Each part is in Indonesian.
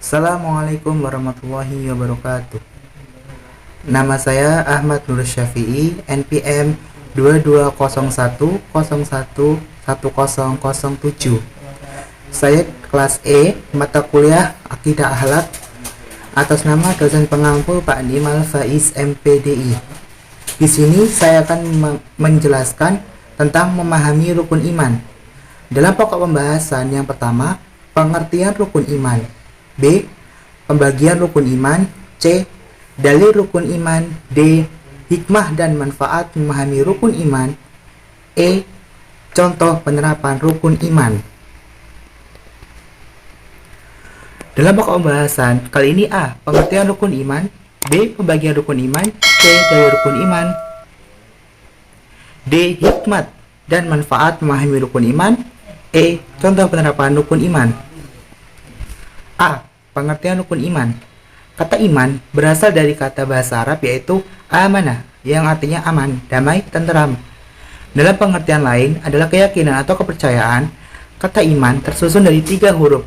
Assalamualaikum warahmatullahi wabarakatuh. Nama saya Ahmad Nur Syafi'i, NPM 2201011007. Saya kelas E, mata kuliah Akidah Akhlak, atas nama dosen pengampu Pak Nimal Faiz MPDI. Di sini saya akan menjelaskan tentang memahami rukun iman. Dalam pokok pembahasan yang pertama, pengertian rukun iman. B. Pembagian rukun iman. C. Dalil rukun iman. D. Hikmah dan manfaat memahami rukun iman. E. Contoh penerapan rukun iman. Dalam pokok pembahasan kali ini A. Pengertian rukun iman. B. Pembagian rukun iman. C. Dalil rukun iman. D. Hikmah dan manfaat memahami rukun iman. E. Contoh penerapan rukun iman. A. Pengertian rukun iman. Kata iman berasal dari kata bahasa Arab yaitu amanah, yang artinya aman, damai, tenteram. Dalam pengertian lain adalah keyakinan atau kepercayaan. Kata iman tersusun dari 3 huruf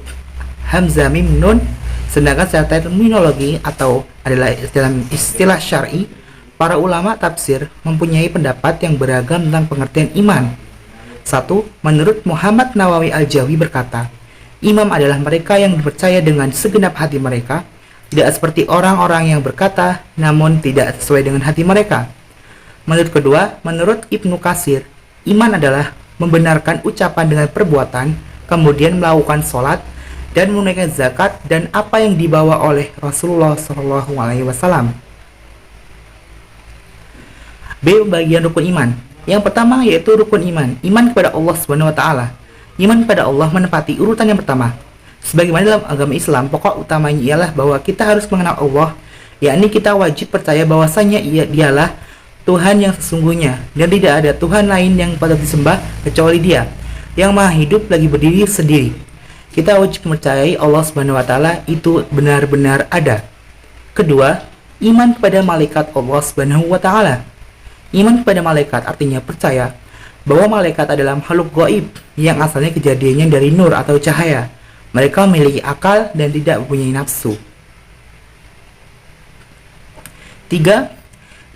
hamzah, mim, nun. Sedangkan secara terminologi atau adalah dalam istilah syar'i, para ulama tafsir mempunyai pendapat yang beragam tentang pengertian iman. 1. Menurut Muhammad Nawawi Al-Jawi berkata, imam adalah mereka yang percaya dengan segenap hati mereka, tidak seperti orang-orang yang berkata namun tidak sesuai dengan hati mereka. Menurut Ibnu Katsir, iman adalah membenarkan ucapan dengan perbuatan, kemudian melakukan sholat dan menunaikan zakat dan apa yang dibawa oleh Rasulullah SAW. B. Bagian rukun iman. Yang pertama yaitu rukun iman, iman kepada Allah SWT. Iman kepada Allah menempati urutan yang pertama. Sebagaimana dalam agama Islam, pokok utamanya ialah bahwa kita harus mengenal Allah, yakni kita wajib percaya bahwasanya dialah Tuhan yang sesungguhnya dan tidak ada Tuhan lain yang patut disembah kecuali Dia, yang maha hidup lagi berdiri sendiri. Kita wajib mempercayai Allah SWT itu benar-benar ada. Kedua, iman kepada malaikat Allah SWT. Iman kepada malaikat artinya percaya bahwa malaikat adalah makhluk gaib yang asalnya kejadiannya dari nur atau cahaya. Mereka memiliki akal dan tidak mempunyai nafsu. 3.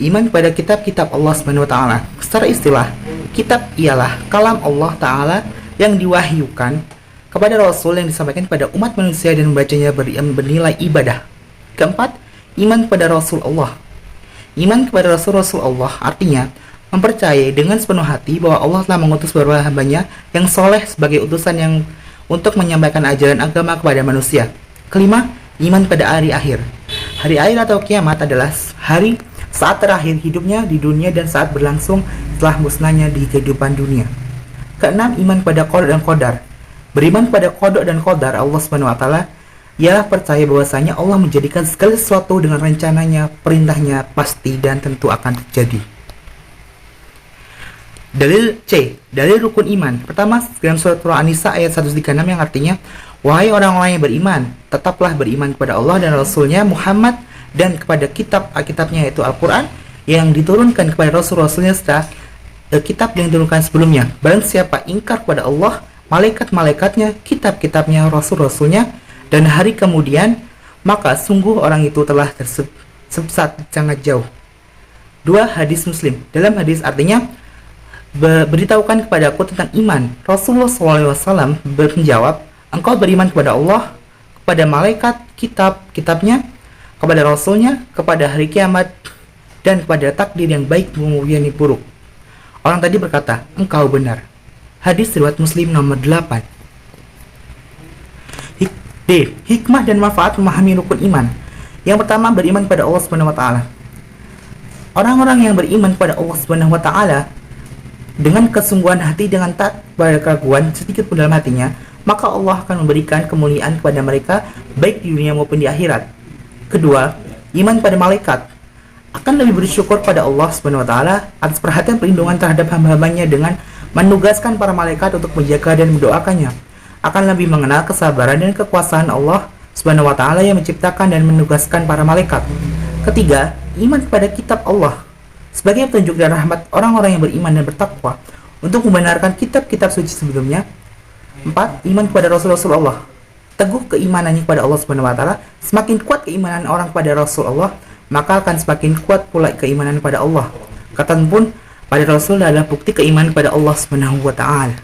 Iman kepada kitab-kitab Allah SWT. Secara istilah, kitab ialah kalam Allah Ta'ala yang diwahyukan kepada Rasul yang disampaikan kepada umat manusia dan membacanya bernilai ibadah. Keempat, iman kepada Rasul Allah. Iman kepada Rasul Allah artinya mempercayai dengan sepenuh hati bahwa Allah telah mengutus beberapa hambanya yang soleh sebagai utusan yang untuk menyampaikan ajaran agama kepada manusia. Kelima, iman pada hari akhir. Hari akhir atau kiamat adalah hari saat terakhir hidupnya di dunia dan saat berlangsung setelah musnahnya di kehidupan dunia. Keenam, iman pada qada dan qadar. Beriman pada qada dan qadar Allah SWT ialah percaya bahwasanya Allah menjadikan segala sesuatu dengan rencananya, perintahnya pasti dan tentu akan terjadi. Dalil C. Dalil rukun iman. Pertama, dalam surat An-Nisa ayat 136 yang artinya, wahai orang-orang yang beriman, tetaplah beriman kepada Allah dan Rasulnya Muhammad dan kepada kitab-kitabnya yaitu Al-Quran yang diturunkan kepada Rasul-Rasulnya setelah kitab yang diturunkan sebelumnya. Barang siapa ingkar kepada Allah, malaikat-malaikatnya, kitab-kitabnya, Rasul-Rasulnya dan hari kemudian, maka sungguh orang itu telah tersesat sangat jauh. 2. Hadis Muslim. Dalam hadis artinya, beritahukan kepadaku tentang iman. Rasulullah SAW menjawab, engkau beriman kepada Allah, kepada malaikat, kitabnya, kepada Rasulnya, kepada hari kiamat, dan kepada takdir yang baik maupun yang buruk. Orang tadi berkata, engkau benar. Hadis riwayat Muslim nomor 8. D. Hikmah dan manfaat memahami rukun iman. Yang pertama, beriman kepada Allah SWT. Orang-orang yang beriman kepada Allah SWT dengan kesungguhan hati, dengan tak pada keraguan sedikit pun dalam hatinya, maka Allah akan memberikan kemuliaan kepada mereka baik di dunia maupun di akhirat. Kedua, iman pada malaikat. Akan lebih bersyukur pada Allah SWT atas perhatian perlindungan terhadap hamba-hambanya dengan menugaskan para malaikat untuk menjaga dan mendoakannya. Akan lebih mengenal kesabaran dan kekuasaan Allah SWT yang menciptakan dan menugaskan para malaikat. Ketiga, iman kepada kitab Allah sebagai petunjuk dan rahmat orang-orang yang beriman dan bertakwa untuk membenarkan kitab-kitab suci sebelumnya. 4. Iman kepada Rasul-Rasul Allah teguh keimanannya kepada Allah Subhanahu wa taala, semakin kuat keimanan orang pada Rasulullah, maka akan semakin kuat pula keimanan pada Allah. Kata pun pada Rasul adalah bukti keimanan kepada Allah Subhanahu wa taala.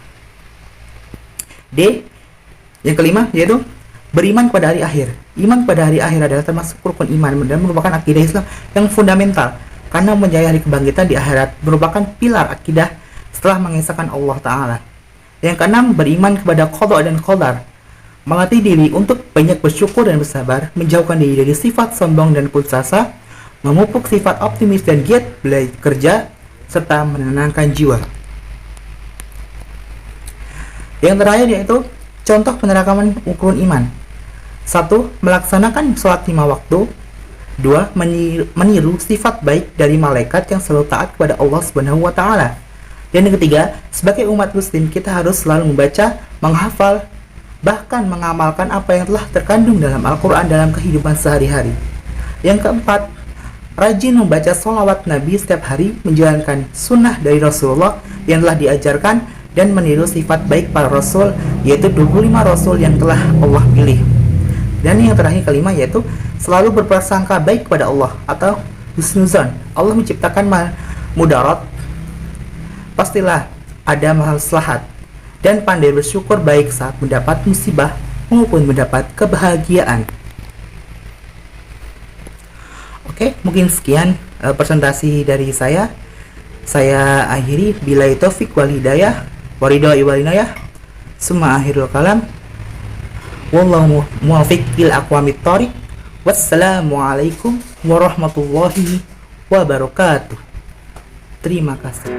D. Yang kelima yaitu beriman pada hari akhir. Iman pada hari akhir adalah termasuk rukun iman dan merupakan akidah Islam yang fundamental, karena percaya hari kebangkitan di akhirat merupakan pilar akidah setelah mengesahkan Allah Ta'ala. Yang keenam, beriman kepada qada dan qadar, melatih diri untuk banyak bersyukur dan bersabar, menjauhkan diri dari sifat sombong dan putus asa, memupuk sifat optimis dan giat bekerja, serta menenangkan jiwa. Yang terakhir yaitu contoh penerapan rukun iman. 1. Melaksanakan sholat 5 waktu. 2. Meniru sifat baik dari malaikat yang selalu taat kepada Allah Subhanahu wa taala. Dan yang ketiga, sebagai umat muslim kita harus selalu membaca, menghafal, bahkan mengamalkan apa yang telah terkandung dalam Al-Quran dalam kehidupan sehari-hari. Yang keempat, rajin membaca sholawat Nabi setiap hari, menjalankan sunnah dari Rasulullah yang telah diajarkan, dan meniru sifat baik para Rasul, yaitu 25 Rasul yang telah Allah pilih. Dan yang terakhir kelima yaitu selalu berprasangka baik kepada Allah atau husnuzon. Allah menciptakan mudarat, pastilah ada maslahat, dan pandai bersyukur baik saat mendapat musibah maupun mendapat kebahagiaan. Oke, mungkin sekian presentasi dari saya. Saya akhiri, billahi taufik wal hidayah, waridai wal inayah. Summa akhirul kalam, wallahu muwaffiq ila aqwamit thoriq. Wassalamualaikum warahmatullahi wabarakatuh. Terima kasih.